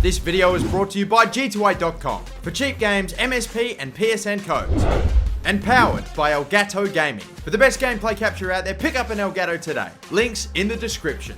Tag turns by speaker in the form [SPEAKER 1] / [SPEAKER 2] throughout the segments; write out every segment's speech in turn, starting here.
[SPEAKER 1] This video is brought to you by G2A.com for cheap games, MSP and PSN codes. And powered by Elgato Gaming. For the best gameplay capture out there, pick up an Elgato today. Links in the description.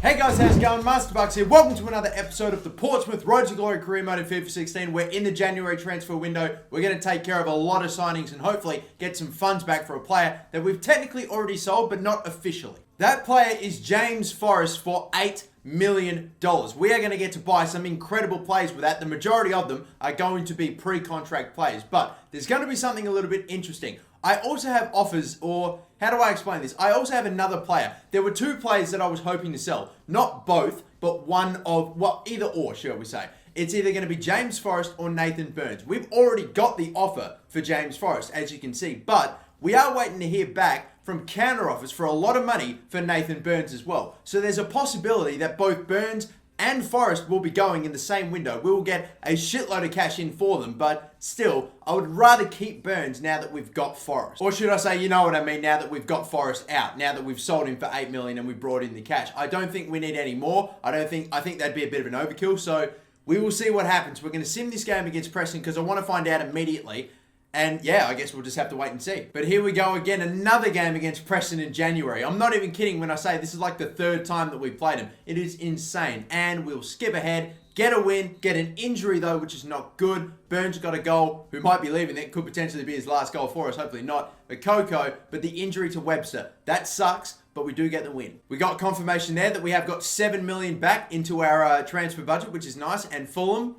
[SPEAKER 1] Hey guys, how's it going? MasterBucks here. Welcome to another episode of the Portsmouth Road to Glory career mode in FIFA 16. We're in the January transfer window. We're going to take care of a lot of signings and hopefully get some funds back for a player that we've technically already sold, but not officially. That player is James Forrest for $8 million. We are going to get to buy some incredible players with that. The majority of them are going to be pre-contract players, but there's going to be something a little bit interesting. I also have offers, or how do I explain this? I also have another player. There were two players that I was hoping to sell. Not both, but one of, well, either or, shall we say. It's either going to be James Forrest or Nathan Burns. We've already got the offer for James Forrest, as you can see, but we are waiting to hear back from counter offers for a lot of money for Nathan Burns as well. So there's a possibility that both Burns and Forrest will be going in the same window. We will get a shitload of cash in for them, but still, I would rather keep Burns now that we've got Forrest. Or should I say, you know what I mean, now that we've got Forrest out, now that we've sold him for $8 million and we brought in the cash. I don't think we need any more. I think that'd be a bit of an overkill, so we will see what happens. We're going to sim this game against Preston because I want to find out immediately. And yeah, I guess we'll just have to wait and see. But here we go again, another game against Preston in January. I'm not even kidding when I say this is like the third time that we played him. It is insane. And we'll skip ahead, get a win, get an injury though, which is not good. Burns got a goal, who might be leaving. That could potentially be his last goal for us, hopefully not. But Coco, but the injury to Webster, that sucks. But we do get the win. We got confirmation there that we have got $7 million back into our transfer budget, which is nice. And Fulham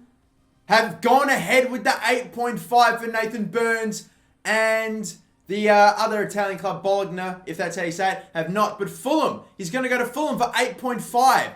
[SPEAKER 1] have gone ahead with the 8.5 for Nathan Burns, and the other Italian club, Bologna, if that's how you say it, have not. But Fulham, he's going to go to Fulham for 8.5.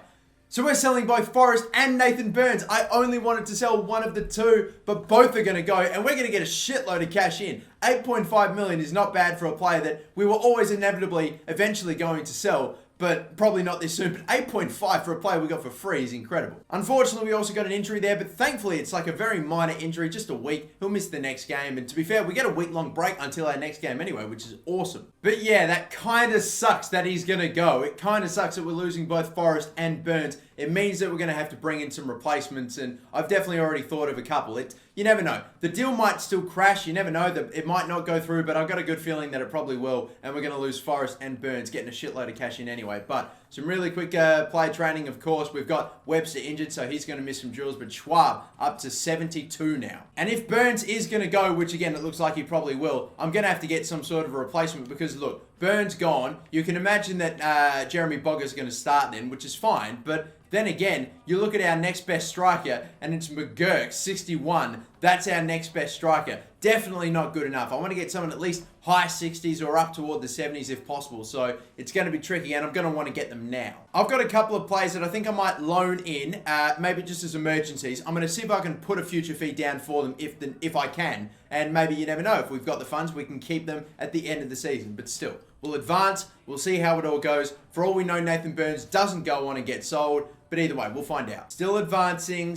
[SPEAKER 1] So we're selling both Forrest and Nathan Burns. I only wanted to sell one of the two, but both are going to go, and we're going to get a shitload of cash in. 8.5 million is not bad for a player that we were always inevitably eventually going to sell, but probably not this soon. But 8.5 for a player we got for free is incredible. Unfortunately, we also got an injury there, but thankfully it's like a very minor injury, just a week. He'll miss the next game, and to be fair, we get a week-long break until our next game anyway, which is awesome. But yeah, that kind of sucks that he's going to go. It kind of sucks that we're losing both Forrest and Burns. It means that we're going to have to bring in some replacements, and I've definitely already thought of a couple. You never know. The deal might still crash. You never know. That it might not go through, but I've got a good feeling that it probably will, and we're going to lose Forrest and Burns, getting a shitload of cash in anyway. But some really quick play training, of course. We've got Webster injured, so he's going to miss some drills, but Schwab up to 72 now. And if Burns is going to go, which again, it looks like he probably will, I'm going to have to get some sort of a replacement because, look, Burns gone. You can imagine that Jeremy Bogger's going to start then, which is fine, but then again, you look at our next best striker, and it's McGurk, 61. That's our next best striker. Definitely not good enough. I want to get someone at least high 60s or up toward the 70s if possible. So it's going to be tricky, and I'm going to want to get them now. I've got a couple of players that I think I might loan in, maybe just as emergencies. I'm going to see if I can put a future fee down for them if I can. And maybe you never know. If we've got the funds, we can keep them at the end of the season. But still, we'll advance. We'll see how it all goes. For all we know, Nathan Burns doesn't go on and get sold. But either way, we'll find out. Still advancing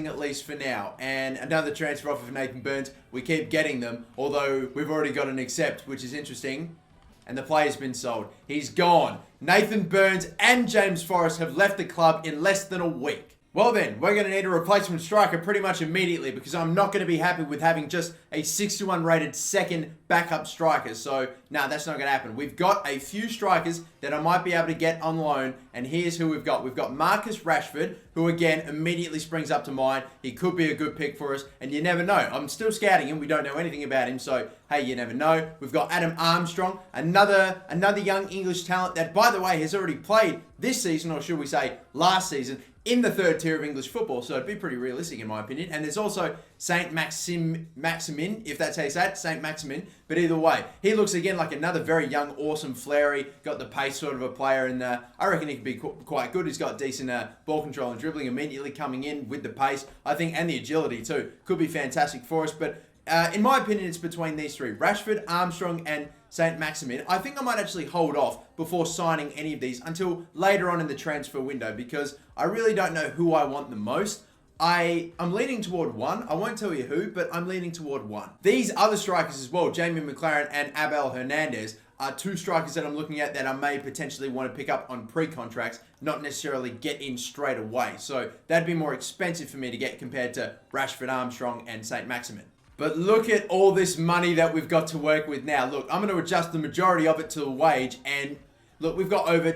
[SPEAKER 1] at least for now. And another transfer offer for Nathan Burns. We keep getting them, although we've already got an accept, which is interesting. And the player's been sold. He's gone. Nathan Burns and James Forrest have left the club in less than a week. Well then, we're going to need a replacement striker pretty much immediately because I'm not going to be happy with having just a 61 rated second backup striker. So, no, that's not going to happen. We've got a few strikers that I might be able to get on loan, and here's who we've got. We've got Marcus Rashford, who again immediately springs up to mind. He could be a good pick for us, and you never know. I'm still scouting him. We don't know anything about him, so hey, you never know. We've got Adam Armstrong, another young English talent that, by the way, has already played this season, or should we say last season, in the third tier of English football, so it'd be pretty realistic in my opinion. And there's also Saint Maximin, if that's how you say it, Saint Maximin. But either way, he looks again like another very young, awesome, flary, got the pace sort of a player, and I reckon he could be quite good. He's got decent ball control and dribbling immediately coming in with the pace, I think, and the agility too. Could be fantastic for us, but in my opinion, it's between these three, Rashford, Armstrong, and Saint Maximin. I think I might actually hold off before signing any of these until later on in the transfer window because I really don't know who I want the most. I'm leaning toward one. I won't tell you who, but I'm leaning toward one. These other strikers as well, Jamie McLaren and Abel Hernandez, are two strikers that I'm looking at that I may potentially want to pick up on pre-contracts, not necessarily get in straight away. So that'd be more expensive for me to get compared to Rashford, Armstrong, and St. Maximin. But look at all this money that we've got to work with now. Look, I'm going to adjust the majority of it to the wage, and look, we've got over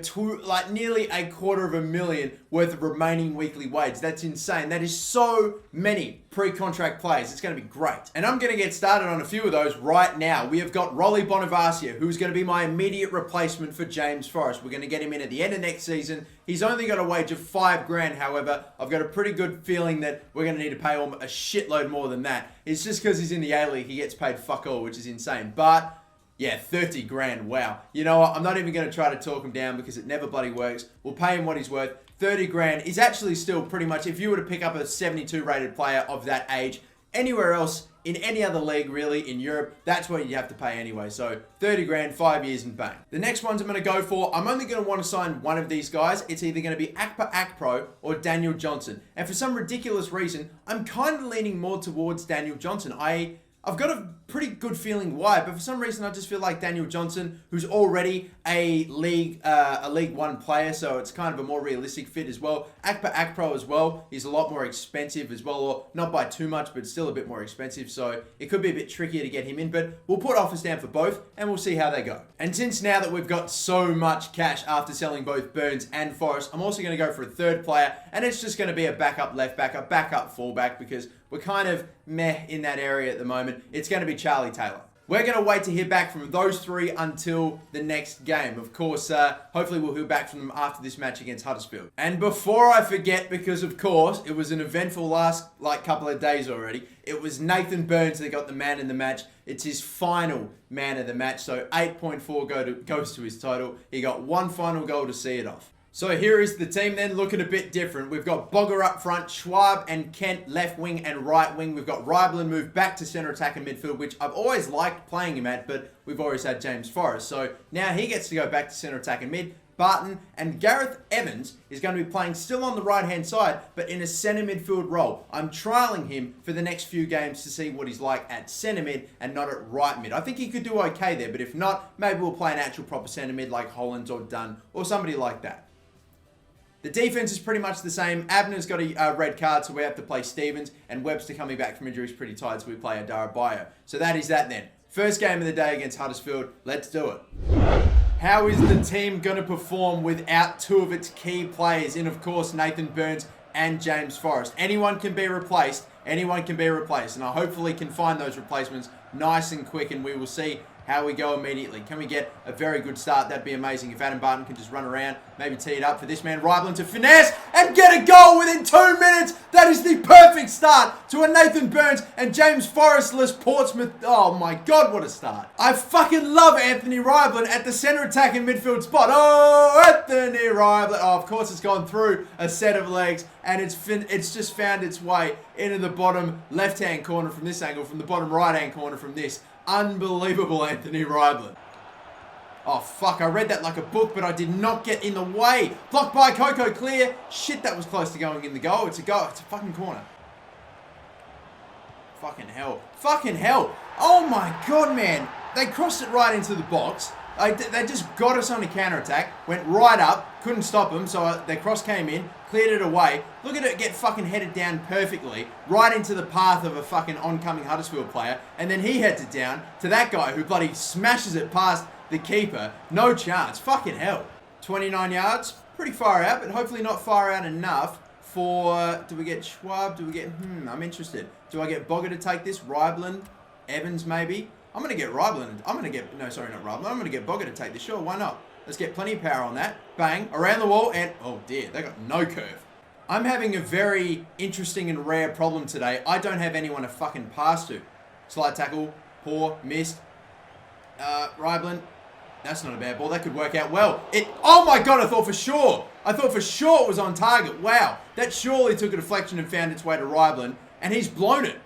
[SPEAKER 1] nearly $250,000 worth of remaining weekly wage. That's insane. That is so many pre-contract players. It's going to be great. And I'm going to get started on a few of those right now. We have got Rolly Bonavacia, who's going to be my immediate replacement for James Forrest. We're going to get him in at the end of next season. He's only got a wage of $5,000. However, I've got a pretty good feeling that we're going to need to pay him a shitload more than that. It's just because he's in the A-League, he gets paid fuck all, which is insane. But yeah, $30,000. Wow. You know what? I'm not even going to try to talk him down because it never bloody works. We'll pay him what he's worth. $30,000 is actually still pretty much, if you were to pick up a 72 rated player of that age, anywhere else in any other league really in Europe, that's what you have to pay anyway. So $30,000, 5 years and bang. The next ones I'm going to go for, I'm only going to want to sign one of these guys. It's either going to be Akpa Akpro or Daniel Johnson. And for some ridiculous reason, I'm kind of leaning more towards Daniel Johnson. I've got a pretty good feeling why, but for some reason I just feel like Daniel Johnson, who's already a League One player, so it's kind of a more realistic fit as well. Akpa Akpro as well, he's a lot more expensive as well, or not by too much, but still a bit more expensive, so it could be a bit trickier to get him in, but we'll put offers down for both, and we'll see how they go. And since now that we've got so much cash after selling both Burns and Forrest, I'm also going to go for a third player, and it's just going to be a backup left back, a backup fullback, because we're kind of meh in that area at the moment. It's going to be Charlie Taylor. We're going to wait to hear back from those three until the next game. Of course, hopefully we'll hear back from them after this match against Huddersfield. And before I forget, because of course, it was an eventful last couple of days already, it was Nathan Burns that got the man in the match. It's his final man of the match, so 8.4 goes to his total. He got one final goal to see it off. So here is the team then, looking a bit different. We've got Bogger up front, Schwab and Kent left wing and right wing. We've got Ryblen moved back to centre attack and midfield, which I've always liked playing him at, but we've always had James Forrest. So now he gets to go back to centre attack and mid. Barton and Gareth Evans is going to be playing still on the right-hand side, but in a centre midfield role. I'm trialling him for the next few games to see what he's like at centre mid and not at right mid. I think he could do okay there, but if not, maybe we'll play an actual proper centre mid like Hollands or Dunn or somebody like that. The defense is pretty much the same. Abner's got a red card, so we have to play Stevens, and Webster coming back from injury is pretty tired, so we play Adara Bio. So that is that then. First game of the day against Huddersfield. Let's do it. How is the team going to perform without two of its key players in, of course, Nathan Burns and James Forrest? Anyone can be replaced. Anyone can be replaced, and I hopefully can find those replacements nice and quick, and we will see how we go immediately. Can we get a very good start? That'd be amazing if Adam Barton can just run around, maybe tee it up for this man Ryblen to finesse and get a goal within 2 minutes. That is the perfect start to a Nathan Burns and James Forrest-less Portsmouth. Oh my God, what a start. I fucking love Anthony Ryblen at the centre attack and midfield spot. Oh, Anthony Ryblen. Oh, of course it's gone through a set of legs and it's just found its way into the bottom left-hand corner from this angle, from the bottom right-hand corner from this. Unbelievable Anthony Ryblen. Oh, fuck. I read that like a book, but I did not get in the way. Blocked by Coco, clear. Shit, that was close to going in the goal. It's a goal. It's a fucking corner. Fucking hell. Fucking hell. Oh, my God, man. They crossed it right into the box. They just got us on a counter-attack. Went right up. Couldn't stop them, so their cross came in. Cleared it away. Look at it get fucking headed down perfectly. Right into the path of a fucking oncoming Huddersfield player. And then he heads it down to that guy who bloody smashes it past the keeper. No chance. Fucking hell. 29 yards. Pretty far out, but hopefully not far out enough for... Do we get Schwab? Do we get... I'm interested. Do I get Bogger to take this? Ryblen? Evans, maybe? I'm going to get Ryblen. I'm going to get... No, sorry, not Ryblen. I'm going to get Bogger to take this. Sure, why not? Let's get plenty of power on that. Bang. Around the wall and... Oh, dear. They got no curve. I'm having a very interesting and rare problem today. I don't have anyone to fucking pass to. Slide tackle. Poor. Missed. Ryblen. That's not a bad ball. That could work out well. Oh, my God. I thought for sure. It was on target. Wow. That surely took a deflection and found its way to Ryblen. And he's blown it.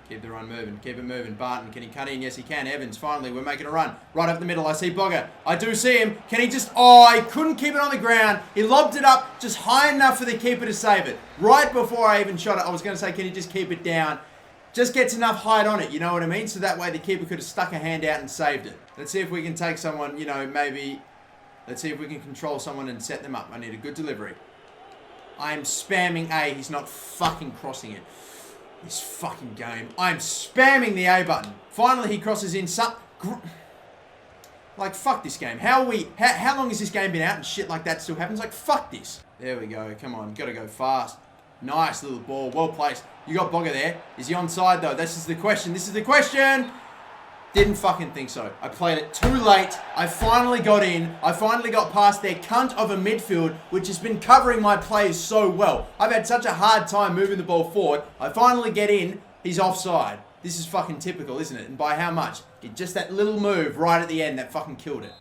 [SPEAKER 1] Keep the run moving. Keep it moving. Barton, can he cut in? Yes, he can. Evans, finally, we're making a run. Right up the middle. I see Bogger. I do see him. Can he just... Oh, he couldn't keep it on the ground. He lobbed it up just high enough for the keeper to save it. Right before I even shot it, I was going to say, can he just keep it down? just gets enough height on it, you know what I mean? So that way the keeper could have stuck a hand out and saved it. Let's see if we can take someone, you know, maybe... Let's see if we can control someone and set them up. I need a good delivery. I'm spamming A. He's not fucking crossing it. This fucking game. I'm spamming the A button. Finally, he crosses in some... Like, fuck this game. How long has this game been out and shit like that still happens? Like, fuck this. There we go. Come on. Gotta go fast. Nice little ball. Well placed. You got Bogger there. Is he onside, though? This is the question. This is the question. Didn't fucking think so. I played it too late. I finally got in. I finally got past their cunt of a midfield, which has been covering my plays so well. I've had such a hard time moving the ball forward. I finally get in. He's offside. This is fucking typical, isn't it? And by how much? Just that little move right at the end that fucking killed it.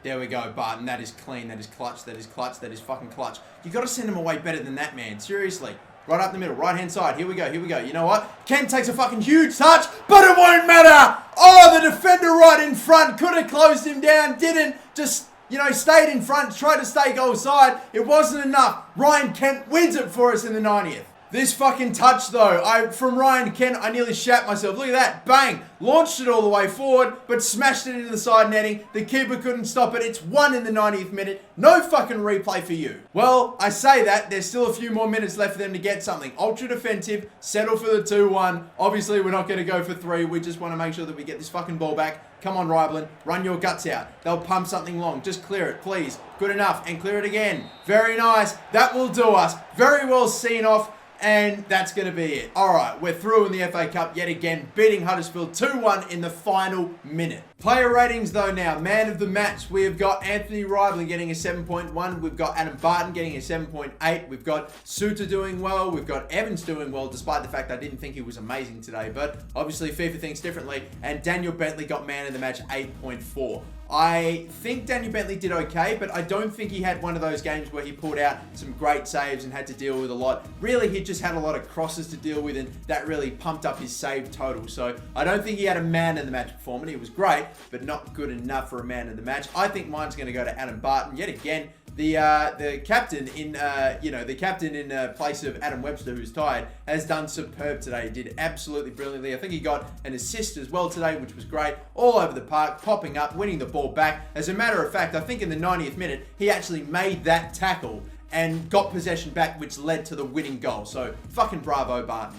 [SPEAKER 1] There we go, Barton. That is clean. That is clutch. That is clutch. That is fucking clutch. You got to send him away better than that, man. Seriously. Right up the middle, right-hand side. Here we go, here we go. You know what? Ken takes a fucking huge touch, but it won't matter. Oh, the defender right in front. Could have closed him down. Didn't. Just, you know, stayed in front. Tried to stay goal side. It wasn't enough. Ryan Kent wins it for us in the 90th. This fucking touch, though, from Ryan Kent, I nearly shat myself. Look at that. Bang. Launched it all the way forward, but smashed it into the side netting. The keeper couldn't stop it. It's 1 in the 90th minute. No fucking replay for you. Well, I say that. There's still a few more minutes left for them to get something. Ultra defensive. Settle for the 2-1. Obviously, we're not going to go for 3. We just want to make sure that we get this fucking ball back. Come on, Ryblin. Run your guts out. They'll pump something long. Just clear it, please. Good enough. And clear it again. Very nice. That will do us. Very well seen off. And that's going to be it. All right, we're through in the FA Cup yet again, beating Huddersfield 2-1 in the final minute. Player ratings, though, now. Man of the match, we have got Anthony Ryblin getting a 7.1. We've got Adam Barton getting a 7.8. We've got Suter doing well. We've got Evans doing well, despite the fact I didn't think he was amazing today. But obviously, FIFA thinks differently. And Daniel Bentley got man of the match, 8.4. I think Daniel Bentley did okay, but I don't think he had one of those games where he pulled out some great saves and had to deal with a lot. Really, he just had a lot of crosses to deal with, and that really pumped up his save total. So I don't think he had a man of the match performance. He was great, but not good enough for a man of the match. I think mine's going to go to Adam Barton yet again. The captain in place of Adam Webster, who's tired, has done superb today. He did absolutely brilliantly. I think he got an assist as well today, which was great. All over the park, popping up, winning the ball back. As a matter of fact, I think in the 90th minute, he actually made that tackle and got possession back, which led to the winning goal. So, fucking bravo, Barton.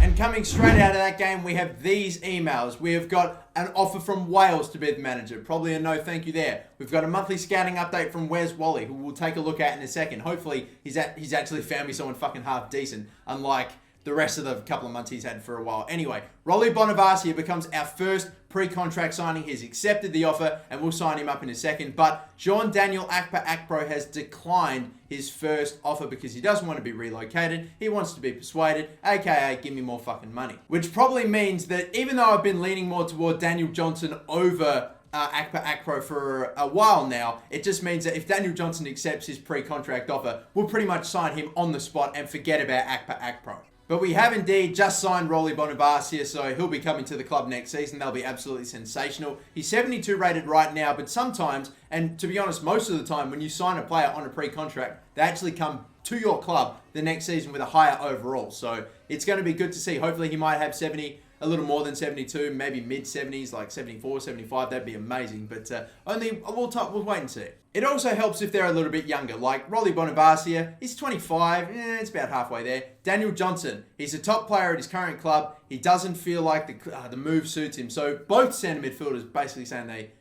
[SPEAKER 1] And coming straight out of that game, we have these emails. We have got an offer from Wales to be the manager. Probably a no thank you there. We've got a monthly scouting update from Wes Wally, who we'll take a look at in a second. Hopefully, he's actually found me someone fucking half decent, unlike the rest of the couple of months he's had for a while. Anyway, Rolly Bonavacia becomes our first pre-contract signing. He's accepted the offer and we'll sign him up in a second. But Jean-Daniel Akpa-Akpro has declined his first offer because he doesn't want to be relocated. He wants to be persuaded, aka give me more fucking money. Which probably means that even though I've been leaning more toward Daniel Johnson over Akpa-Akpro for a while now, it just means that if Daniel Johnson accepts his pre-contract offer, we'll pretty much sign him on the spot and forget about Akpa-Akpro. But we have indeed just signed Rolly Bonavacia, so he'll be coming to the club next season. That'll be absolutely sensational. He's 72 rated right now, but sometimes, and to be honest, most of the time, when you sign a player on a pre-contract, they actually come to your club the next season with a higher overall. So it's going to be good to see. Hopefully he might have 70, a little more than 72, maybe mid-70s, like 74, 75. That'd be amazing. But we'll wait and see. It also helps if they're a little bit younger, like Rolly Bonavacia. He's 25, it's about halfway there. Daniel Johnson, he's a top player at his current club. He doesn't feel like the move suits him. So both centre midfielders basically saying they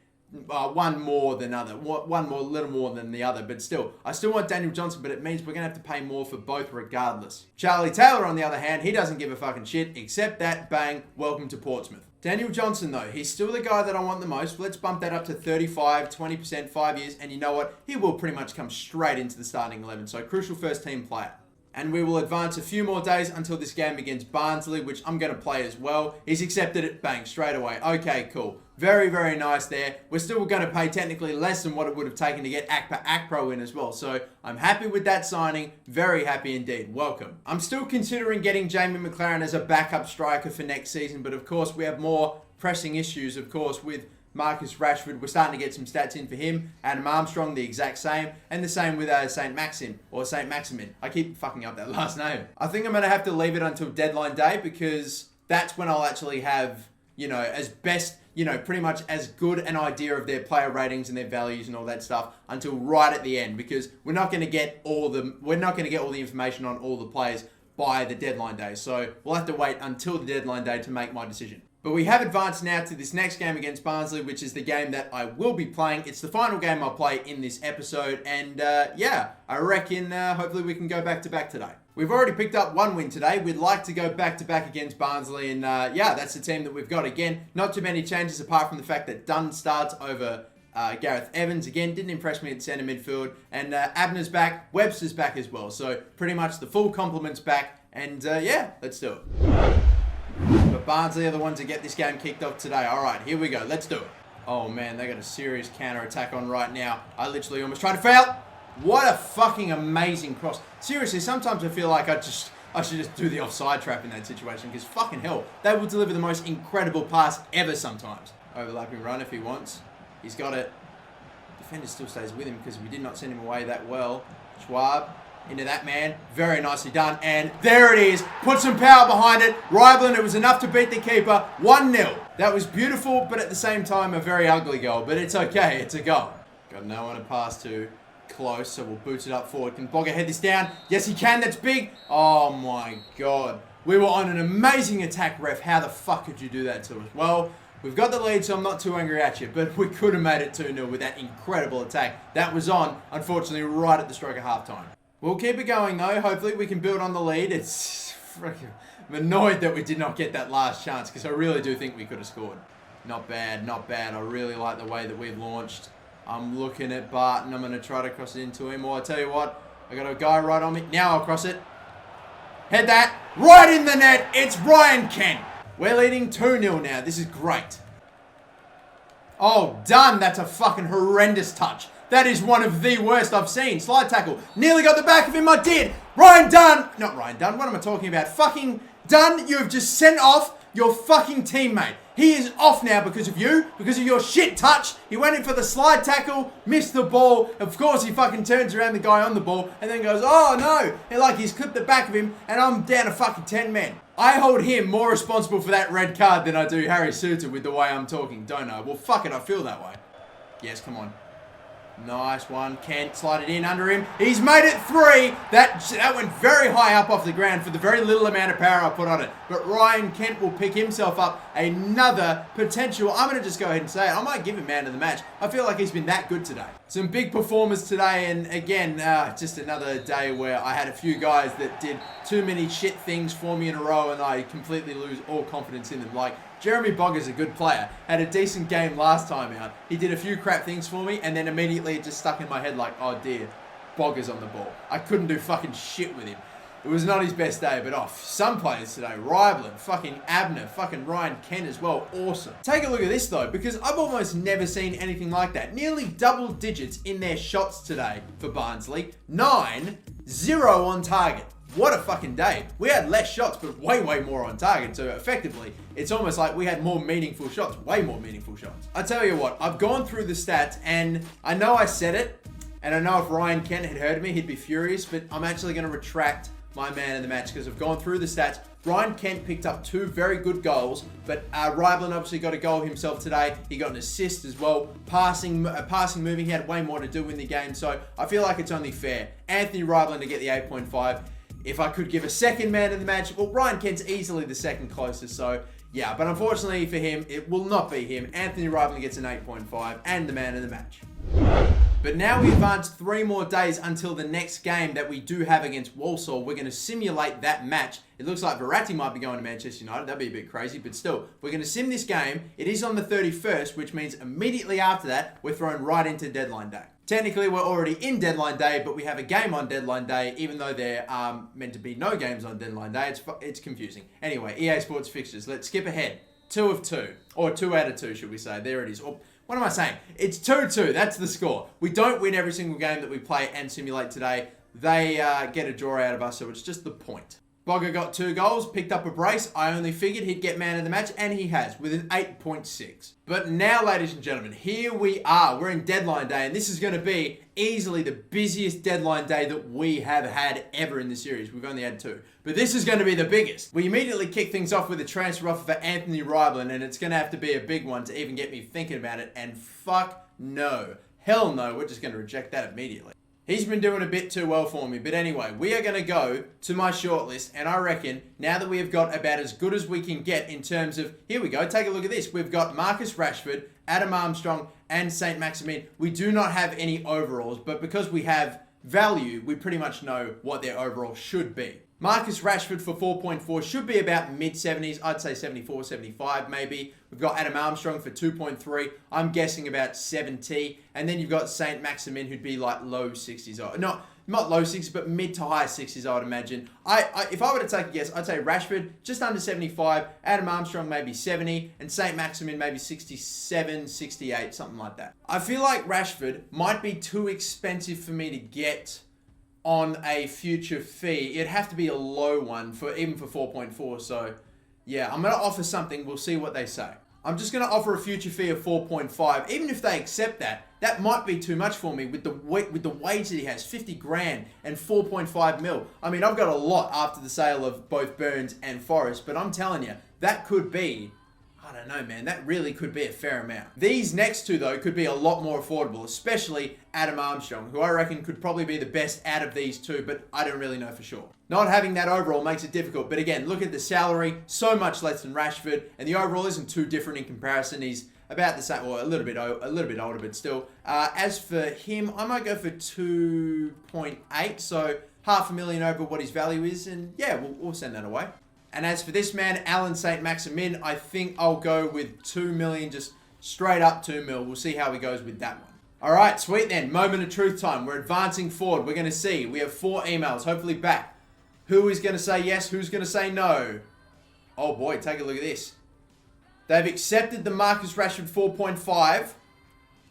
[SPEAKER 1] one more than other, little more than the other. But still, I still want Daniel Johnson, but it means we're going to have to pay more for both regardless. Charlie Taylor, on the other hand, he doesn't give a fucking shit, except that, bang, welcome to Portsmouth. Daniel Johnson, though, he's still the guy that I want the most. Let's bump that up to 35, 20%, 5 years. And you know what? He will pretty much come straight into the starting 11. So, crucial first team player. And we will advance a few more days until this game against Barnsley, which I'm going to play as well. He's accepted it, bang, straight away. Okay, cool. Very, very nice there. We're still going to pay technically less than what it would have taken to get Akpa-Akpro in as well. So I'm happy with that signing. Very happy indeed. Welcome. I'm still considering getting Jamie McLaren as a backup striker for next season. But of course, we have more pressing issues, of course, with Marcus Rashford. We're starting to get some stats in for him. Adam Armstrong, the exact same. And the same with St. Maxim, or St. Maximin. I keep fucking up that last name. I think I'm going to have to leave it until deadline day because that's when I'll actually have, as best, pretty much as good an idea of their player ratings and their values and all that stuff until right at the end, because we're not going to get all the information on all the players by the deadline day. So we'll have to wait until the deadline day to make my decision. But we have advanced now to this next game against Barnsley, which is the game that I will be playing. It's the final game I'll play in this episode. And I reckon hopefully we can go back-to-back today. We've already picked up one win today. We'd like to go back-to-back against Barnsley. And that's the team that we've got. Again, not too many changes apart from the fact that Dunn starts over Gareth Evans. Again, didn't impress me at centre midfield. And Abner's back. Webster's back as well. So pretty much the full complement's back. And let's do it. But Barnsley are the ones that get this game kicked off today. All right, here we go. Let's do it. Oh, man, they got a serious counter-attack on right now. I literally almost tried to foul. What a fucking amazing cross. Seriously, sometimes I feel like I should just do the offside trap in that situation because fucking hell, they will deliver the most incredible pass ever sometimes. Overlapping run if he wants. He's got it. Defender still stays with him because we did not send him away that well. Schwab. Into that man. Very nicely done. And there it is. Put some power behind it. Rybland, it was enough to beat the keeper. 1-0. That was beautiful, but at the same time, a very ugly goal. But it's okay. It's a goal. Got no one to pass to. Close, so we'll boot it up forward. Can Bogger head this down? Yes, he can. That's big. Oh, my God. We were on an amazing attack, ref. How the fuck could you do that to us? Well, we've got the lead, so I'm not too angry at you. But we could have made it 2-0 with that incredible attack. That was on, unfortunately, right at the stroke of halftime. We'll keep it going though. Hopefully we can build on the lead. I'm annoyed that we did not get that last chance because I really do think we could have scored. Not bad, not bad. I really like the way that we've launched. I'm looking at Barton. I'm going to try to cross it into him. Or I tell you what, I got a guy right on me. Now I'll cross it. Head that. Right in the net. It's Ryan Kent. We're leading 2-0 now. This is great. Oh, done. That's a fucking horrendous touch. That is one of the worst I've seen. Slide tackle. Nearly got the back of him. I did. Ryan Dunn. Not Ryan Dunn. What am I talking about? Fucking Dunn. You have just sent off your fucking teammate. He is off now because of you. Because of your shit touch. He went in for the slide tackle. Missed the ball. Of course, he fucking turns around the guy on the ball. And then goes, oh no. And like he's clipped the back of him. And I'm down to fucking 10 men. I hold him more responsible for that red card than I do Harry Suter with the way I'm talking. Don't I? Well, fuck it. I feel that way. Yes, come on. Nice one. Kent slide it in under him. He's made it 3. That went very high up off the ground for the very little amount of power I put on it. But Ryan Kent will pick himself up another potential. I'm going to just go ahead and say it. I might give him man of the match. I feel like he's been that good today. Some big performers today. And again, just another day where I had a few guys that did too many shit things for me in a row and I completely lose all confidence in them. Like, Jeremy Bogger's a good player. Had a decent game last time out. He did a few crap things for me, and then immediately it just stuck in my head like, oh dear, Bogger's on the ball. I couldn't do fucking shit with him. It was not his best day, but some players today, Rybland, fucking Abner, fucking Ryan Kent as well, awesome. Take a look at this though, because I've almost never seen anything like that. Nearly double digits in their shots today for Barnsley. 9, 0 on target. What a fucking day. We had less shots, but way more on target. So effectively, it's almost like we had more meaningful shots, way more meaningful shots. I tell you what, I've gone through the stats and I know I said it, and I know if Ryan Kent had heard me, he'd be furious, but I'm actually going to retract my man of the match because I've gone through the stats. Ryan Kent picked up 2 very good goals, but Rybland obviously got a goal himself today. He got an assist as well. Passing, moving, he had way more to do in the game, so I feel like it's only fair. Anthony Rybland to get the 8.5. If I could give a second man of the match, well, Ryan Kent's easily the second closest, so yeah. But unfortunately for him, it will not be him. Anthony Rybland gets an 8.5 and the man of the match. But now we advance 3 more days until the next game that we do have against Walsall. We're going to simulate that match. It looks like Verratti might be going to Manchester United. That'd be a bit crazy, but still, we're going to sim this game. It is on the 31st, which means immediately after that, we're thrown right into deadline day. Technically, we're already in deadline day, but we have a game on deadline day, even though there are meant to be no games on deadline day. It's confusing. Anyway, EA Sports fixtures. Let's skip ahead. 2 of 2. Or 2 out of 2, should we say. There it is. Or, what am I saying? It's 2-2. That's the score. We don't win every single game that we play and simulate today. They get a draw out of us, so it's just the point. Bogger got 2 goals, picked up a brace. I only figured he'd get man of the match, and he has, with an 8.6. But now, ladies and gentlemen, here we are. We're in deadline day, and this is going to be easily the busiest deadline day that we have had ever in the series. We've only had 2. But this is going to be the biggest. We immediately kick things off with a transfer offer for Anthony Ryblin, and it's going to have to be a big one to even get me thinking about it. And fuck no. Hell no, we're just going to reject that immediately. He's been doing a bit too well for me. But anyway, we are going to go to my shortlist. And I reckon now that we have got about as good as we can get in terms of... Here we go. Take a look at this. We've got Marcus Rashford, Adam Armstrong, and St. Maximin. We do not have any overalls. But because we have value, we pretty much know what their overall should be. Marcus Rashford for 4.4 should be about mid-70s. I'd say 74, 75 maybe. We've got Adam Armstrong for 2.3. I'm guessing about 70. And then you've got St. Maximin, who'd be like low 60s. Or, not low 60s, but mid to high 60s, I would imagine. If I were to take a guess, I'd say Rashford just under 75. Adam Armstrong maybe 70. And St. Maximin maybe 67, 68, something like that. I feel like Rashford might be too expensive for me to get on a future fee. It'd have to be a low one for even for 4.4. So yeah, I'm going to offer something. We'll see what they say. I'm just going to offer a future fee of 4.5. Even if they accept that, that might be too much for me with the wage that he has, 50 grand and 4.5 mil. I mean, I've got a lot after the sale of both Burns and Forrest, but I'm telling you, that could be, I don't know, man, that really could be a fair amount. These next two, though, could be a lot more affordable, especially Adam Armstrong, who I reckon could probably be the best out of these two, but I don't really know for sure. Not having that overall makes it difficult, but again, look at the salary, so much less than Rashford, and the overall isn't too different in comparison. He's about the same, or a little bit older, but still. As for him, I might go for 2.8, so $500,000 over what his value is, and yeah, we'll send that away. And as for this man, Alan St. Maximin, I think I'll go with 2 million, just straight up 2 mil. We'll see how he goes with that one. All right, sweet then. Moment of truth time. We're advancing forward. We're going to see. We have 4 emails, hopefully back. Who is going to say yes? Who's going to say no? Oh boy, take a look at this. They've accepted the Marcus Rashford 4.5,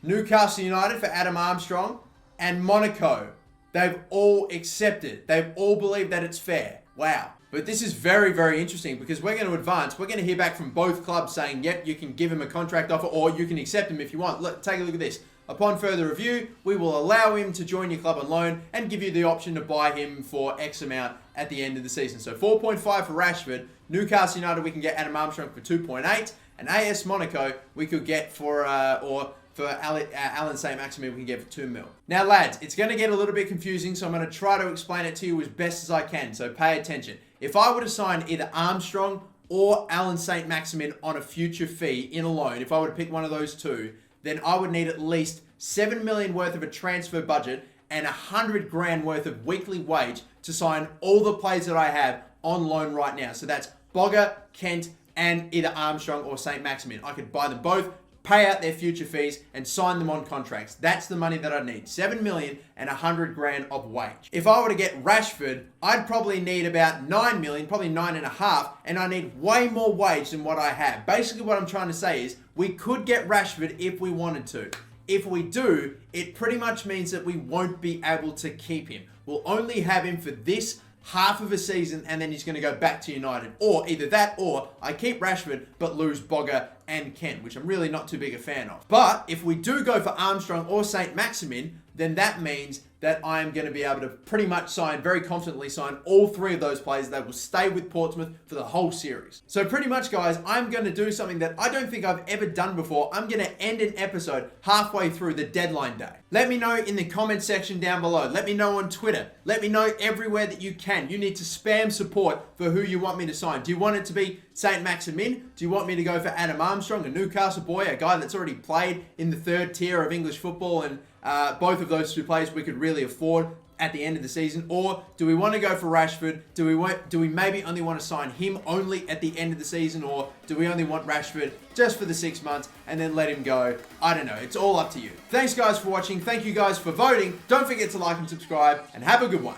[SPEAKER 1] Newcastle United for Adam Armstrong, and Monaco. They've all accepted. They've all believed that it's fair. Wow. But this is very, very interesting because we're going to advance. We're going to hear back from both clubs saying, yep, you can give him a contract offer or you can accept him if you want. Look, take a look at this. Upon further review, we will allow him to join your club on loan and give you the option to buy him for X amount at the end of the season. So 4.5 for Rashford. Newcastle United, we can get Adam Armstrong for 2.8. And AS Monaco, we could get for Alan St. Maximin, we can get for 2 mil. Now, lads, it's going to get a little bit confusing, so I'm going to try to explain it to you as best as I can. So pay attention. If I were to sign either Armstrong or Alan St. Maximin on a future fee in a loan, if I were to pick one of those two, then I would need at least 7 million worth of a transfer budget and 100 grand worth of weekly wage to sign all the players that I have on loan right now. So that's Bogger, Kent, and either Armstrong or St. Maximin. I could buy them both, pay out their future fees, and sign them on contracts. That's the money that I need. 7 million and 100 grand of wage. If I were to get Rashford, I'd probably need about 9 million, probably 9.5, and I need way more wage than what I have. Basically what I'm trying to say is, we could get Rashford if we wanted to. If we do, it pretty much means that we won't be able to keep him. We'll only have him for this half of a season and then he's going to go back to United. Or either that or I keep Rashford but lose Bogger and Kent, which I'm really not too big a fan of. But if we do go for Armstrong or St. Maximin, then that means that I am going to be able to pretty much very confidently sign all 3 of those players. They will stay with Portsmouth for the whole series. So pretty much, guys, I'm going to do something that I don't think I've ever done before. I'm going to end an episode halfway through the deadline day. Let me know in the comment section down below. Let me know on Twitter. Let me know everywhere that you can. You need to spam support for who you want me to sign. Do you want it to be St. Maximin? Do you want me to go for Adam Armstrong, a Newcastle boy, a guy that's already played in the 3rd tier of English football, and both of those 2 players we could really afford at the end of the season? Or do we want to go for Rashford? Do we maybe only want to sign him only at the end of the season? Or do we only want Rashford just for the 6 months and then let him go? I don't know. It's all up to you. Thanks, guys, for watching. Thank you guys for voting. Don't forget to like and subscribe, and have a good one.